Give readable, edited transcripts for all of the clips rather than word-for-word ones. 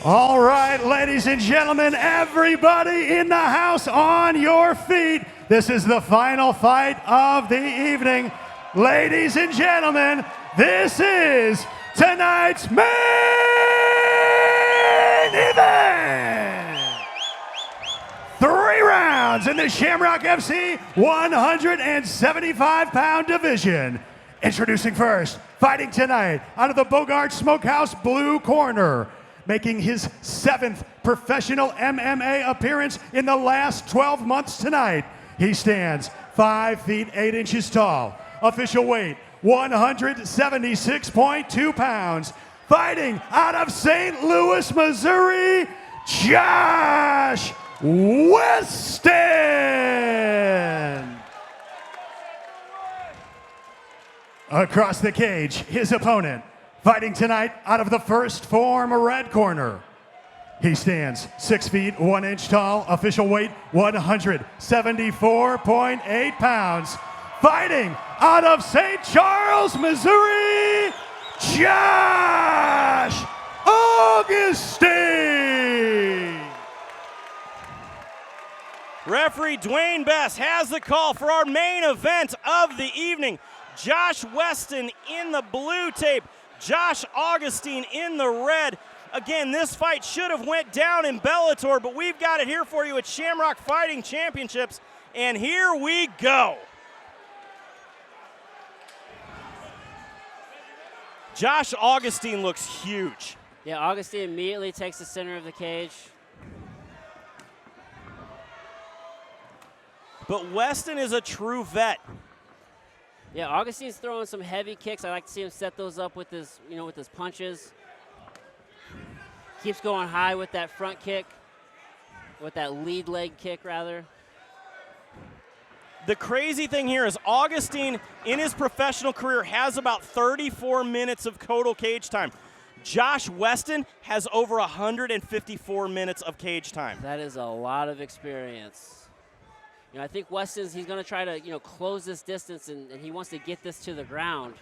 All right, ladies and gentlemen, everybody in the house on your feet. This is the final fight of the evening. Ladies and gentlemen, this is tonight's main event. 3 rounds in the Shamrock FC 175-pound division. Introducing first, fighting tonight out of the Bogart Smokehouse blue corner, making his 7th professional MMA appearance in the last 12 months tonight. He stands 5 feet 8 inches tall. Official weight, 176.2 pounds. Fighting out of St. Louis, Missouri, Josh Weston. Across the cage, his opponent, fighting tonight out of the First Form red corner. He stands 6 feet 1 inch tall, official weight 174.8 pounds. Fighting out of St. Charles, Missouri, Josh Augustine. Referee Dwayne Best has the call for our main event of the evening. Josh Weston in the blue tape, Josh Augustine in the red. Again, this fight should have went down in Bellator, but we've got it here for you at Shamrock Fighting Championships, and here we go. Josh Augustine looks huge. Yeah, Augustine immediately takes the center of the cage. But Weston is a true vet. Yeah, Augustine's throwing some heavy kicks. I like to see him set those up with his, with his punches. Keeps going high with that front kick, with that lead leg kick, rather. The crazy thing here is Augustine, in his professional career, has about 34 minutes of total cage time. Josh Weston has over 154 minutes of cage time. That is a lot of experience. I think Weston's, he's going to try to, close this distance, and he wants to get this to the ground.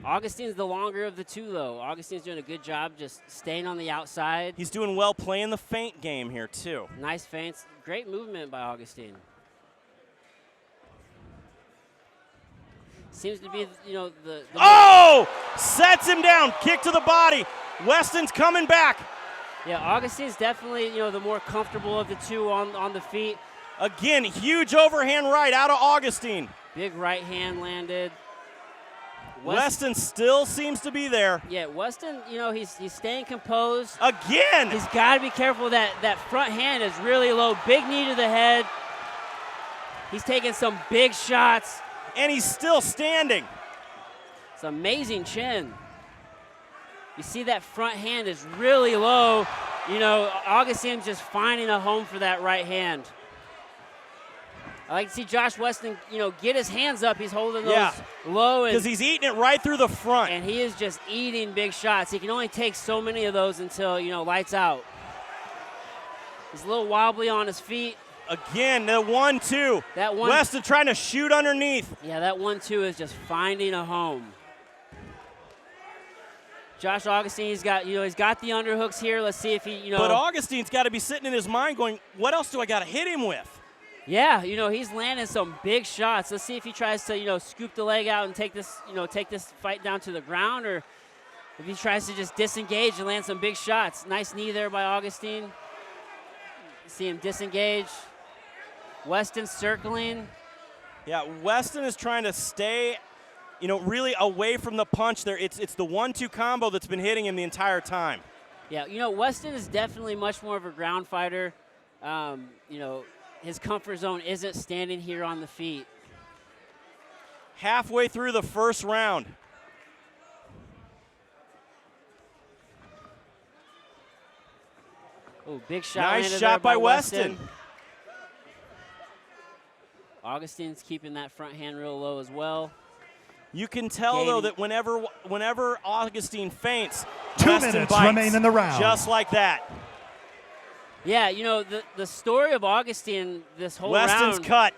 Augustine's the longer of the two, though. Augustine's doing a good job just staying on the outside. He's doing well playing the feint game here, too. Nice feints. Great movement by Augustine. Seems to be, the oh! Sets him down. Kick to the body. Weston's coming back. Yeah, Augustine's definitely, the more comfortable of the two on the feet. Again, huge overhand right out of Augustine. Big right hand landed. Weston still seems to be there. Yeah, Weston, he's staying composed. Again! He's got to be careful. That front hand is really low. Big knee to the head. He's taking some big shots. And he's still standing. It's amazing chin. You see that front hand is really low. Augustine's just finding a home for that right hand. I like to see Josh Weston, get his hands up. He's holding those low. Because he's eating it right through the front. And he is just eating big shots. He can only take so many of those until, lights out. He's a little wobbly on his feet. Again, the 1-2. Weston trying to shoot underneath. Yeah, that 1-2 is just finding a home. Josh Augustine, he's got the underhooks here. Let's see if he, But Augustine's got to be sitting in his mind going, what else do I got to hit him with? Yeah, he's landing some big shots. Let's see if he tries to, scoop the leg out and take this fight down to the ground, or if he tries to just disengage and land some big shots. Nice knee there by Augustine. See him disengage. Weston circling. Yeah, Weston is trying to stay, really away from the punch there. It's the 1-2 combo that's been hitting him the entire time. Yeah, Weston is definitely much more of a ground fighter. His comfort zone isn't standing here on the feet. Halfway through the first round. Oh, big shot. Nice shot by Weston. Augustine's keeping that front hand real low as well. You can tell, though, that whenever Augustine feints, 2 Weston minutes bites, remain in the round. Just like that. Yeah, the story of Augustine this whole Weston's round cut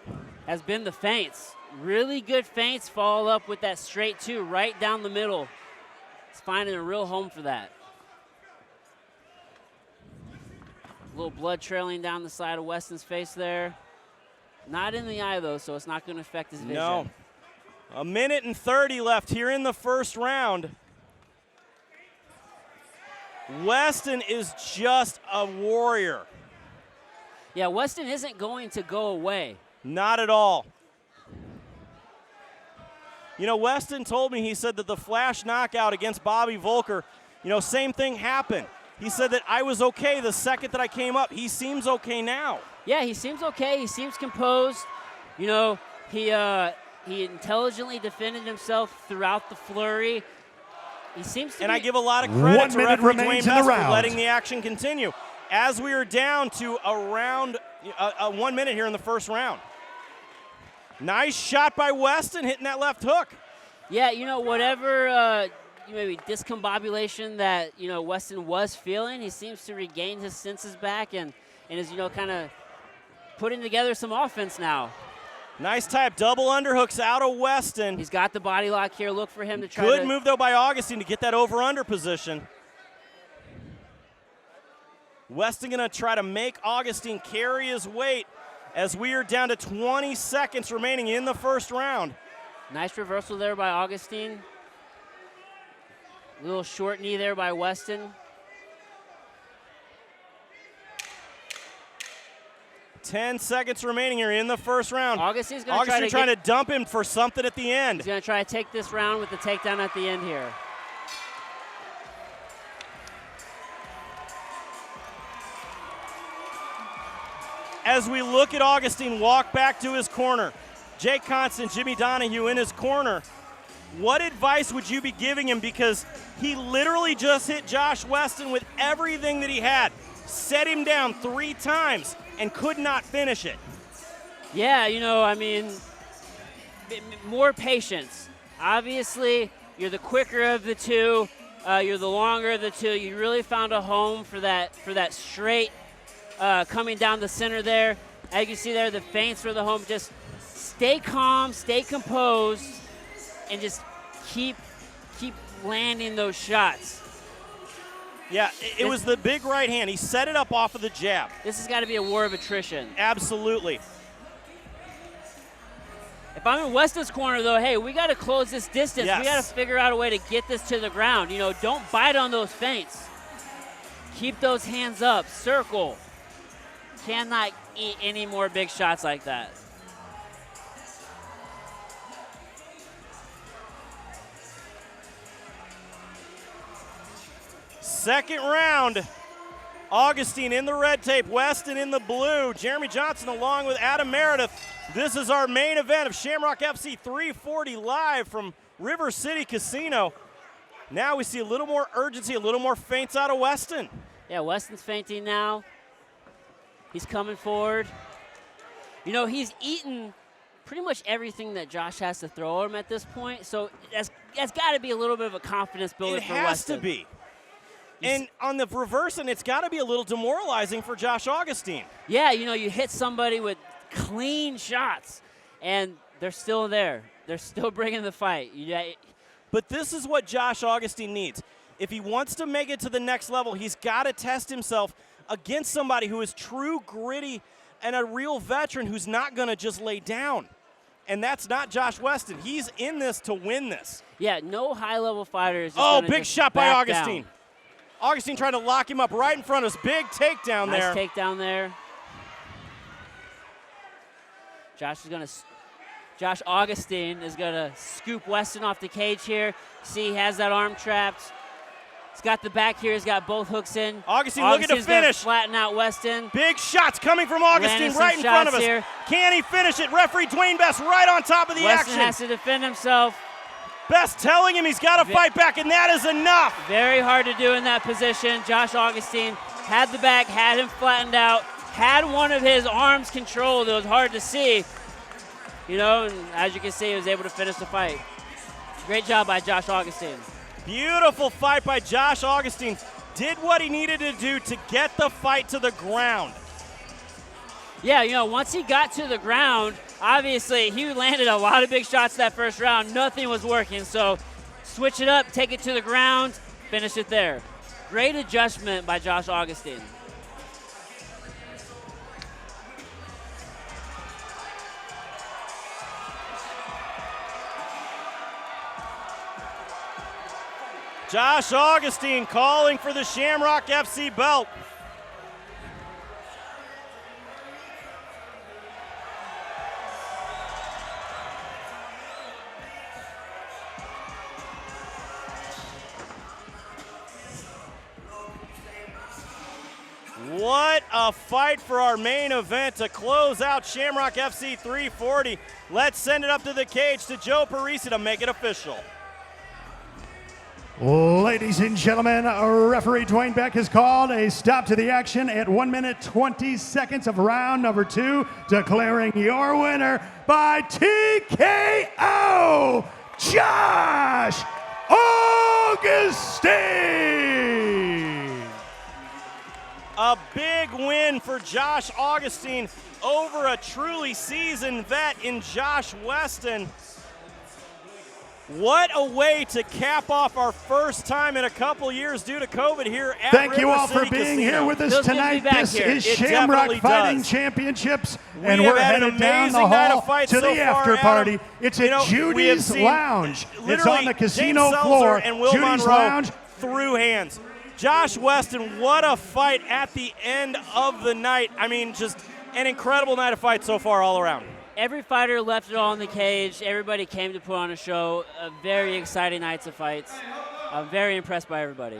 has been the feints. Really good feints follow up with that straight 2 right down the middle. He's finding a real home for that. A little blood trailing down the side of Weston's face there. Not in the eye, though, so it's not going to affect his vision. No. 1:30 left here in the first round. Weston is just a warrior. Yeah, Weston isn't going to go away. Not at all. You know, Weston told me, he said that the flash knockout against Bobby Volker, you know, same thing happened. He said that I was okay the second that I came up. He seems okay now. Yeah, he seems okay. He seems composed. You know, he intelligently defended himself throughout the flurry. He seems to and be, I give a lot of credit to referee Dwayne Best for round. letting the action continue. As we are down to around 1 minute here in the first round. Nice shot by Weston, hitting that left hook. Yeah, you know, whatever maybe discombobulation that, you know, Weston was feeling, he seems to regain his senses back and is, you know, kind of putting together some offense now. Nice type, double underhooks out of Weston. He's got the body lock here. Look for him to try Good move, though, by Augustine to get that over-under position. Weston going to try to make Augustine carry his weight as we are down to 20 seconds remaining in the first round. Nice reversal there by Augustine. Little short knee there by Weston. 10 seconds remaining here in the first round. Augustine's going to trying to dump him for something at the end. He's going to try to take this round with the takedown at the end here. As we look at Augustine walk back to his corner, Jake Constant, Jimmy Donahue in his corner, what advice would you be giving him? Because he literally just hit Josh Weston with everything that he had, set him down 3 times, and could not finish it. Yeah, you know, I mean, more patience. Obviously, you're the quicker of the two. You're the longer of the two. You really found a home for that straight coming down the center there. As you can see there, the feints for the home. Just stay calm, stay composed, and just keep landing those shots. Yeah, it was the big right hand. He set it up off of the jab. This has got to be a war of attrition. Absolutely. If I'm in Weston's corner, though, hey, we got to close this distance. Yes. We got to figure out a way to get this to the ground. You know, don't bite on those feints. Keep those hands up. Circle. Cannot eat any more big shots like that. Second round. Augustine in the red tape, Weston in the blue, Jeremy Johnson along with Adam Meredith. This is our main event of Shamrock FC 340 live from River City Casino. Now we see a little more urgency, a little more feints out of Weston. Yeah, Weston's feinting now. He's coming forward. You know, he's eaten pretty much everything that Josh has to throw him at this point, so that's got to be a little bit of a confidence builder for Weston. It has to be. And on the reverse, and it's got to be a little demoralizing for Josh Augustine. Yeah, you know, you hit somebody with clean shots, and they're still there. They're still bringing the fight. But this is what Josh Augustine needs. If he wants to make it to the next level, he's got to test himself against somebody who is true, gritty, and a real veteran who's not going to just lay down. And that's not Josh Weston. He's in this to win this. Yeah, no high-level fighters. Oh, big shot by Augustine. Down. Augustine trying to lock him up right in front of us. Big takedown there. Nice takedown there. Josh Augustine is going to scoop Weston off the cage here. See, he has that arm trapped. He's got the back here. He's got both hooks in. Augustine looking to finish. Flatten out Weston. Big shots coming from Augustine right in front of us. Here. Can he finish it? Referee Dwayne Best right on top of the Weston action. has to defend himself. Best telling him he's got to fight back, and that is enough. Very hard to do in that position. Josh Augustine had the back, had him flattened out, had one of his arms controlled. It was hard to see. You know, and as you can see, he was able to finish the fight. Great job by Josh Augustine. Beautiful fight by Josh Augustine. Did what he needed to do to get the fight to the ground. Yeah, you know, once he got to the ground, obviously he landed a lot of big shots that first round. Nothing was working, so switch it up, take it to the ground, finish it there. Great adjustment by Josh Augustine. Josh Augustine calling for the Shamrock FC belt. What a fight for our main event to close out Shamrock FC 340. Let's send it up to the cage to Joe Parisi to make it official. Ladies and gentlemen, referee Dwayne Beck has called a stop to the action at 1 minute 20 seconds of round number 2, declaring your winner by TKO, Josh Augustine. A big win for Josh Augustine over a truly seasoned vet in Josh Weston. What a way to cap off our first time in a couple years due to COVID here at Thank you River all for City being Casino. here with us Feels good to be tonight. back This here. is It Shamrock definitely Fighting does. Championships, We and have we're had an headed down the amazing night hall of fights to so the far, after Adam. party. It's You at know, we have Judy's seen Lounge. It's literally on the James casino Seltzer floor. and Will Judy's Monroe Lounge. through hands. Josh Weston, what a fight at the end of the night. I mean, just an incredible night of fights so far all around. Every fighter left it all in the cage. Everybody came to put on a show. Very exciting nights of fights. I'm very impressed by everybody.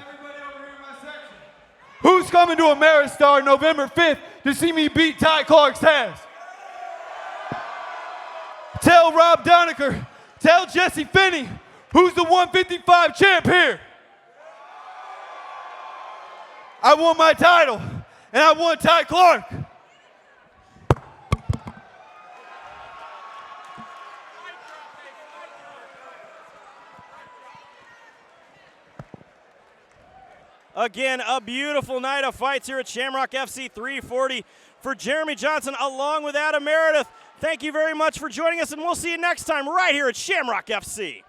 Who's coming to Ameristar November 5th to see me beat Ty Clark's ass? Tell Rob Doniker, tell Jesse Finney, who's the 155 champ here? I won my title, and I won Ty Clark. Again, a beautiful night of fights here at Shamrock FC 340. For Jeremy Johnson, along with Adam Meredith, thank you very much for joining us, and we'll see you next time right here at Shamrock FC.